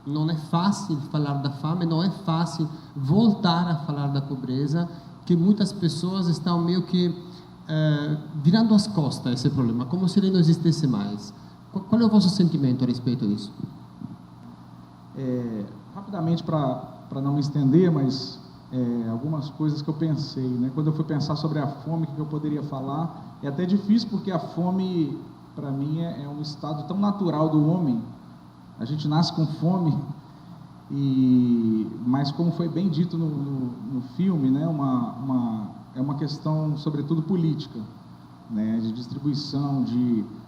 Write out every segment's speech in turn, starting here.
Não é fácil falar da fome, não é fácil voltar a falar da pobreza, que muitas pessoas estão meio que virando as costas a esse problema, como se ele não existisse mais. Qual é o vosso sentimento a respeito disso? Rapidamente, para não me estender, mas algumas coisas que eu pensei, né? Quando eu fui pensar sobre a fome, o que eu poderia falar, é até difícil, porque a fome, para mim, é um estado tão natural do homem. A gente nasce com fome, mas como foi bem dito no filme, né? É uma questão, sobretudo, política, né? De distribuição,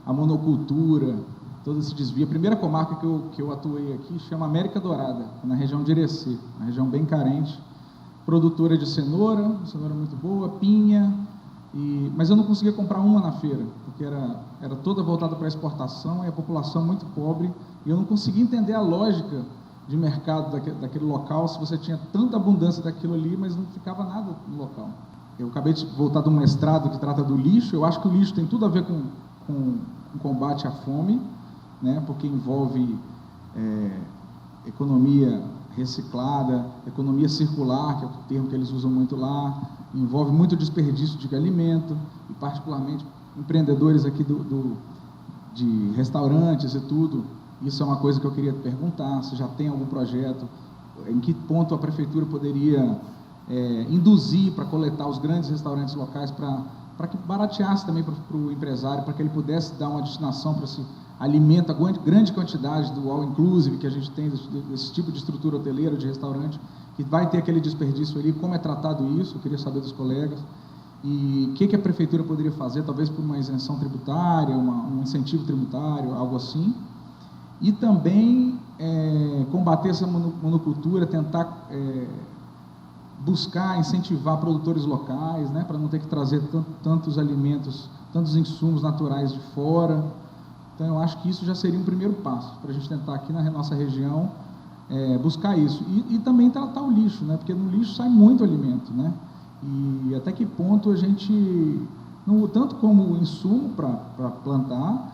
a monocultura, todo esse desvio. A primeira comarca que eu atuei aqui chama América Dourada, na região de Irecê, uma região bem carente, produtora de cenoura muito boa, pinha, mas eu não conseguia comprar uma na feira, porque era toda voltada para exportação e a população muito pobre, e eu não conseguia entender a lógica de mercado daquele local, se você tinha tanta abundância daquilo ali, mas não ficava nada no local. Eu acabei de voltar de um mestrado que trata do lixo. Eu acho que o lixo tem tudo a ver com combate à fome, né, porque envolve economia reciclada, economia circular, que é o termo que eles usam muito lá, envolve muito desperdício de alimento, e particularmente empreendedores aqui de restaurantes e tudo. Isso é uma coisa que eu queria te perguntar, se já tem algum projeto, em que ponto a prefeitura poderia induzir para coletar os grandes restaurantes locais, para que barateasse também para o empresário, para que ele pudesse dar uma destinação para esse alimento, a grande quantidade do all inclusive que a gente tem, desse tipo de estrutura hoteleira, de restaurante, que vai ter aquele desperdício ali. Como é tratado isso? Eu queria saber dos colegas. E o que a prefeitura poderia fazer, talvez por uma isenção tributária, um incentivo tributário, algo assim. E também combater essa monocultura, tentar buscar incentivar produtores locais, né, para não ter que trazer tantos alimentos, tantos insumos naturais de fora. Então, eu acho que isso já seria um primeiro passo, para a gente tentar aqui na nossa região buscar isso. E também tratar o lixo, né, porque no lixo sai muito alimento, né, e até que ponto a gente, tanto como insumo para plantar,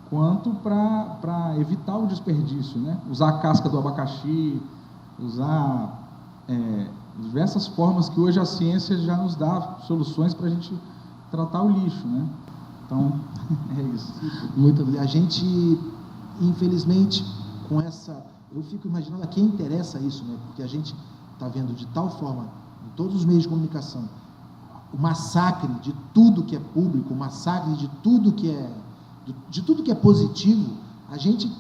quanto para evitar o desperdício, né, usar a casca do abacaxi, usar diversas formas que hoje a ciência já nos dá soluções para a gente tratar o lixo, né? Então, é isso. Muito obrigado. A gente, infelizmente, eu fico imaginando a quem interessa isso, né? Porque a gente está vendo de tal forma, em todos os meios de comunicação, o massacre de tudo que é público, o massacre de tudo que é positivo. A gente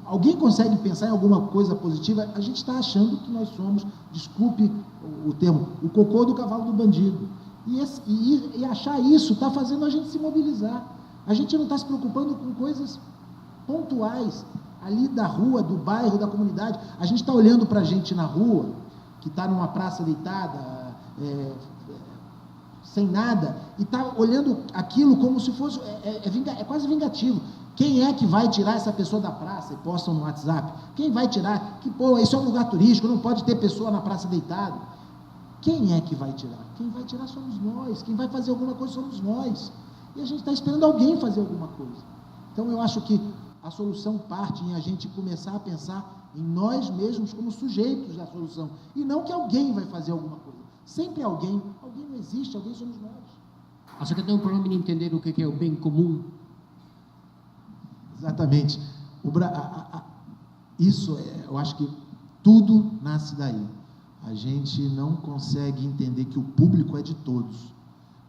alguém consegue pensar em alguma coisa positiva? A gente está achando que nós somos, desculpe o termo, o cocô do cavalo do bandido. E achar isso está fazendo a gente se mobilizar. A gente não está se preocupando com coisas pontuais, ali da rua, do bairro, da comunidade. A gente está olhando para a gente na rua, que está numa praça deitada, sem nada, e está olhando aquilo como se fosse, é quase vingativo. Quem é que vai tirar essa pessoa da praça e postam no WhatsApp? Quem vai tirar? Isso é um lugar turístico, não pode ter pessoa na praça deitada. Quem é que vai tirar? Quem vai tirar somos nós. Quem vai fazer alguma coisa somos nós. E a gente está esperando alguém fazer alguma coisa. Então, eu acho que a solução parte em a gente começar a pensar em nós mesmos como sujeitos da solução. E não que alguém vai fazer alguma coisa. Sempre alguém não existe, alguém somos nós. Acho que tem um problema em entender o que é o bem comum. Exatamente. Eu acho que tudo nasce daí. A gente não consegue entender que o público é de todos.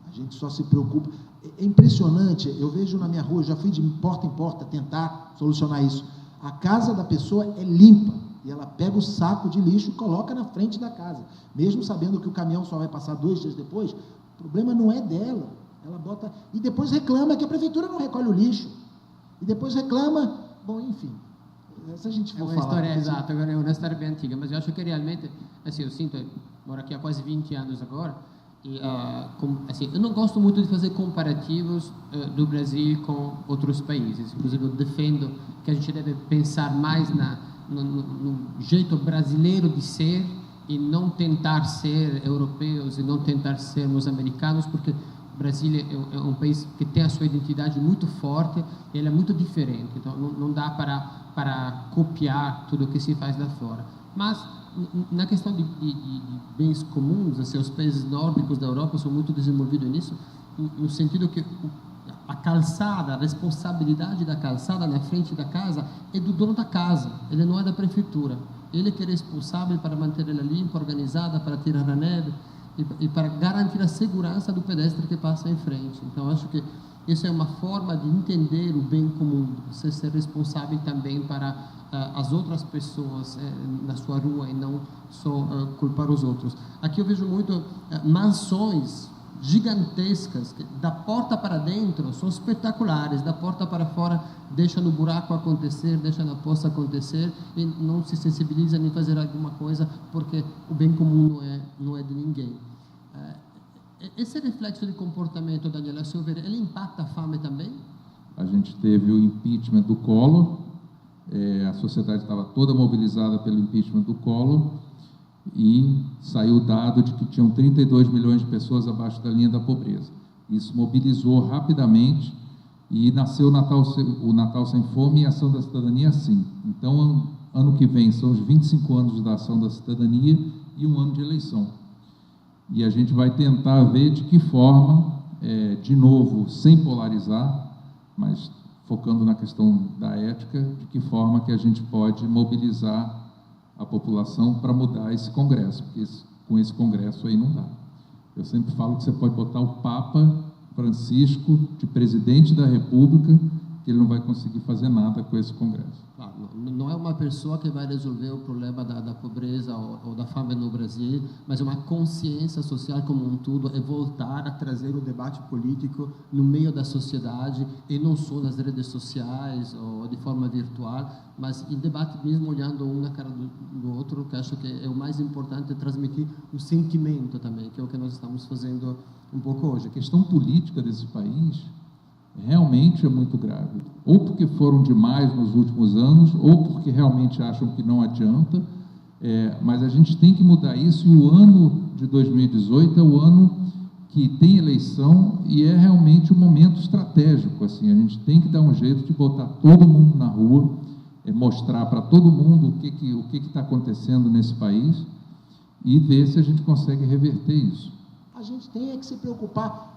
A gente só se preocupa. É impressionante, eu vejo na minha rua, eu já fui de porta em porta tentar solucionar isso. A casa da pessoa é limpa, e ela pega o saco de lixo e coloca na frente da casa. Mesmo sabendo que o caminhão só vai passar 2 dias depois, o problema não é dela. Ela bota... E depois reclama que a prefeitura não recolhe o lixo. E depois reclama... Bom, enfim... Se a gente for história exata, agora é uma história bem antiga, mas eu acho que realmente, assim, eu sinto, moro aqui há quase 20 anos agora, e assim, eu não gosto muito de fazer comparativos do Brasil com outros países. Inclusive, eu defendo que a gente deve pensar mais no jeito brasileiro de ser e não tentar ser europeus e não tentar sermos americanos, porque o Brasil é um país que tem a sua identidade muito forte, ele é muito diferente, então não dá para para copiar tudo o que se faz lá fora. Mas na questão de bens comuns, assim, os países nórdicos da Europa são muito desenvolvidos nisso, no sentido que a calçada, a responsabilidade da calçada na frente da casa é do dono da casa, ele não é da prefeitura. Ele que é responsável para manter ela limpa, organizada, para tirar a neve e para garantir a segurança do pedestre que passa em frente. Então, acho que isso é uma forma de entender o bem comum, você ser responsável também para as outras pessoas na sua rua e não só culpar os outros. Aqui eu vejo muito mansões gigantescas, que da porta para dentro são espetaculares, da porta para fora deixam o buraco acontecer, deixam a poça acontecer e não se sensibilizam em fazer alguma coisa porque o bem comum não é de ninguém. Esse reflexo de comportamento, Daniel, a seu ver, ele impacta a fome também? A gente teve o impeachment do Collor, a sociedade estava toda mobilizada pelo impeachment do Collor e saiu o dado de que tinham 32 milhões de pessoas abaixo da linha da pobreza. Isso mobilizou rapidamente e nasceu o Natal Sem Fome e a Ação da Cidadania assim. Então, ano que vem são os 25 anos da Ação da Cidadania e um ano de eleição. E a gente vai tentar ver de que forma, de novo, sem polarizar, mas focando na questão da ética, de que forma que a gente pode mobilizar a população para mudar esse Congresso, porque com esse Congresso aí não dá. Eu sempre falo que você pode botar o Papa Francisco de presidente da República, que ele não vai conseguir fazer nada com esse Congresso. Claro, não é uma pessoa que vai resolver o problema da pobreza ou da fome no Brasil, mas é uma consciência social como um todo, é voltar a trazer o debate político no meio da sociedade, e não só nas redes sociais ou de forma virtual, mas em debate mesmo, olhando um na cara do outro, que acho que é o mais importante, transmitir o sentimento também, que é o que nós estamos fazendo um pouco hoje. A questão política desse país realmente é muito grave, ou porque foram demais nos últimos anos, ou porque realmente acham que não adianta, mas a gente tem que mudar isso, e o ano de 2018 é o ano que tem eleição e é realmente um momento estratégico, assim, a gente tem que dar um jeito de botar todo mundo na rua, mostrar para todo mundo o que está acontecendo nesse país e ver se a gente consegue reverter isso. A gente tem que se preocupar,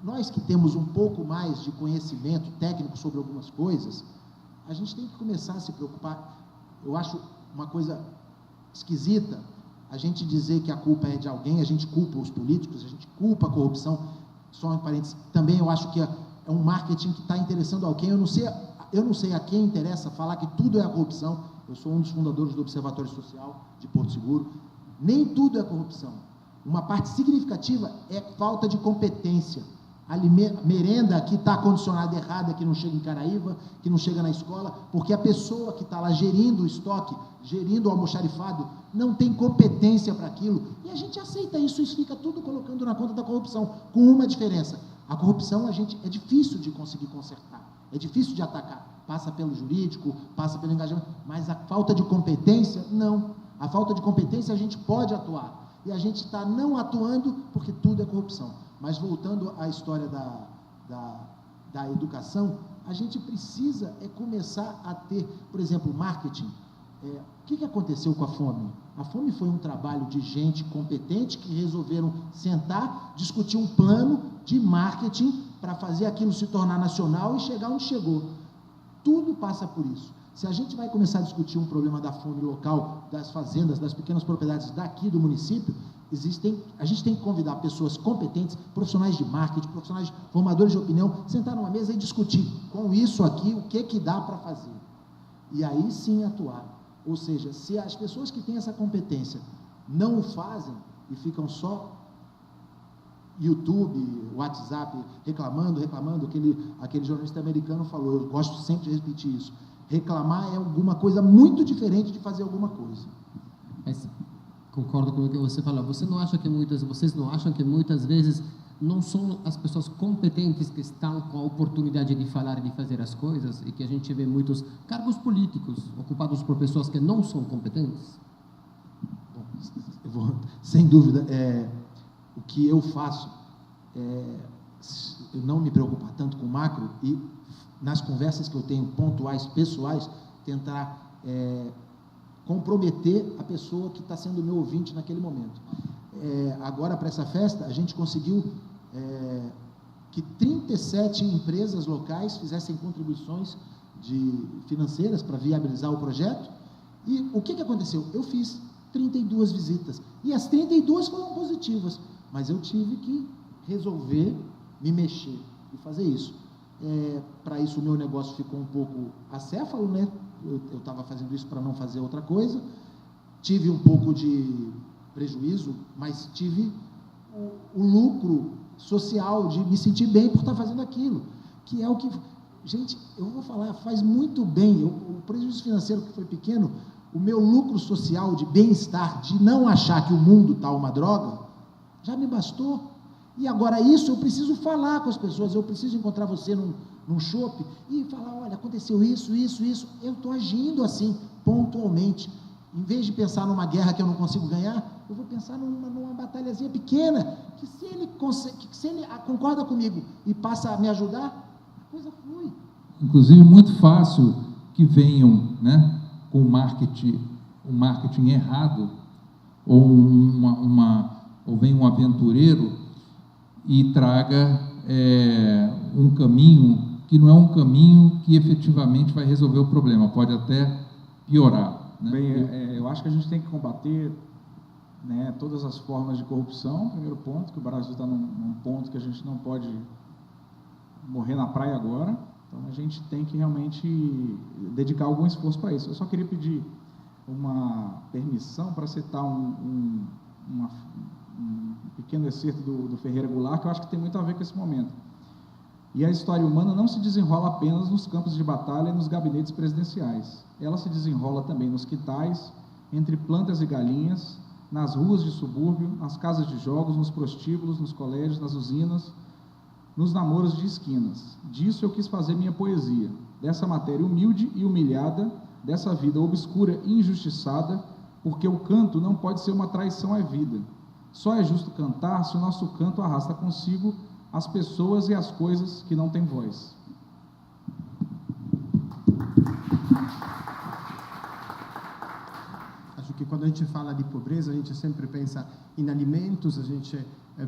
nós que temos um pouco mais de conhecimento técnico sobre algumas coisas, a gente tem que começar a se preocupar. Eu acho uma coisa esquisita a gente dizer que a culpa é de alguém, a gente culpa os políticos, a gente culpa a corrupção. Só em parênteses, também eu acho que é um marketing que está interessando alguém. Eu não sei a quem interessa falar que tudo é a corrupção. Eu sou um dos fundadores do Observatório Social de Porto Seguro. Nem tudo é corrupção. Uma parte significativa é falta de competência. A merenda que está condicionada errada, que não chega em Caraíva, que não chega na escola, porque a pessoa que está lá gerindo o estoque, gerindo o almoxarifado, não tem competência para aquilo, e a gente aceita isso fica tudo colocando na conta da corrupção, com uma diferença: a corrupção é difícil de conseguir consertar, é difícil de atacar, passa pelo jurídico, passa pelo engajamento, mas a falta de competência, não. A falta de competência a gente pode atuar, e a gente está não atuando porque tudo é corrupção. Mas voltando à história da educação, a gente precisa começar a ter, por exemplo, marketing. O que aconteceu com a fome? A fome foi um trabalho de gente competente que resolveram sentar, discutir um plano de marketing para fazer aquilo se tornar nacional e chegar onde chegou. Tudo passa por isso. Se a gente vai começar a discutir um problema da fome local, das fazendas, das pequenas propriedades daqui do município, a gente tem que convidar pessoas competentes, profissionais de marketing, profissionais formadores de opinião, sentar numa mesa e discutir com isso aqui o que dá para fazer. E aí sim atuar. Ou seja, se as pessoas que têm essa competência não o fazem e ficam só YouTube, WhatsApp, reclamando, aquele jornalista americano falou, eu gosto sempre de repetir isso, reclamar é alguma coisa muito diferente de fazer alguma coisa. Mas concordo com o que você falou. Vocês não acham que muitas vezes não são as pessoas competentes que estão com a oportunidade de falar e de fazer as coisas, e que a gente vê muitos cargos políticos ocupados por pessoas que não são competentes? Bom, sem dúvida, o que eu faço eu não me preocupar tanto com o macro e nas conversas que eu tenho pontuais, pessoais, tentar comprometer a pessoa que está sendo meu ouvinte naquele momento. Agora, para essa festa, a gente conseguiu que 37 empresas locais fizessem contribuições financeiras para viabilizar o projeto. E o que aconteceu? Eu fiz 32 visitas, e as 32 foram positivas, mas eu tive que resolver, me mexer e fazer isso. Para isso, o meu negócio ficou um pouco acéfalo, né? Eu estava fazendo isso para não fazer outra coisa, tive um pouco de prejuízo, mas tive o lucro social de me sentir bem por estar fazendo aquilo, que é o que... Gente, eu vou falar, faz muito bem. O prejuízo financeiro que foi pequeno, o meu lucro social de bem-estar, de não achar que o mundo está uma droga, já me bastou. E agora isso eu preciso falar com as pessoas, eu preciso encontrar você num shopping e falar, olha, aconteceu isso, eu estou agindo assim, pontualmente. Em vez de pensar numa guerra que eu não consigo ganhar, eu vou pensar numa batalhazinha pequena, que se ele concorda comigo e passa a me ajudar, a coisa flui. Inclusive, muito fácil que venham, né, com um marketing errado, ou venha um aventureiro e traga um caminho que não é um caminho que efetivamente vai resolver o problema, pode até piorar. Né? Bem, eu acho que a gente tem que combater, né, todas as formas de corrupção. Primeiro ponto, que o Brasil está num ponto que a gente não pode morrer na praia agora, então a gente tem que realmente dedicar algum esforço para isso. Eu só queria pedir uma permissão para citar um pequeno excerto do Ferreira Goulart, que eu acho que tem muito a ver com esse momento. E a história humana não se desenrola apenas nos campos de batalha e nos gabinetes presidenciais. Ela se desenrola também nos quintais, entre plantas e galinhas, nas ruas de subúrbio, nas casas de jogos, nos prostíbulos, nos colégios, nas usinas, nos namoros de esquinas. Disso eu quis fazer minha poesia, dessa matéria humilde e humilhada, dessa vida obscura e injustiçada, porque o canto não pode ser uma traição à vida. Só é justo cantar se o nosso canto arrasta consigo as pessoas e as coisas que não têm voz. Acho que quando a gente fala de pobreza, a gente sempre pensa em alimentos, a gente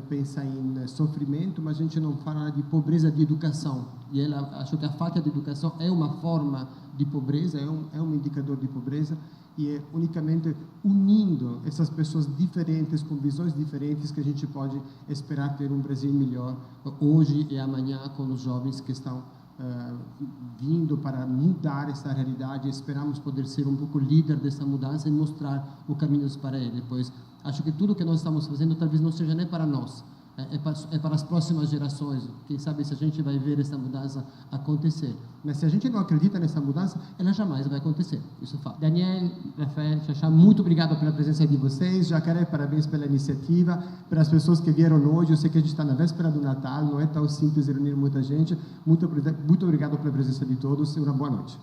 pensa em sofrimento, mas a gente não fala de pobreza de educação. E acho que a falta de educação é uma forma de pobreza, é um indicador de pobreza, e é unicamente unindo essas pessoas diferentes, com visões diferentes, que a gente pode esperar ter um Brasil melhor hoje e amanhã, com os jovens que estão vindo para mudar essa realidade. Esperamos poder ser um pouco líder dessa mudança e mostrar o caminho para ele, pois acho que tudo que nós estamos fazendo talvez não seja nem para nós, é para as próximas gerações. Quem sabe se a gente vai ver essa mudança acontecer. Mas se a gente não acredita nessa mudança, ela jamais vai acontecer. Isso é fato. Daniel, Rafael, Xaxá, muito obrigado pela presença de vocês. Jacaré, parabéns pela iniciativa, pelas pessoas que vieram hoje. Eu sei que a gente está na véspera do Natal, não é tão simples reunir muita gente. Muito obrigado pela presença de todos e uma boa noite.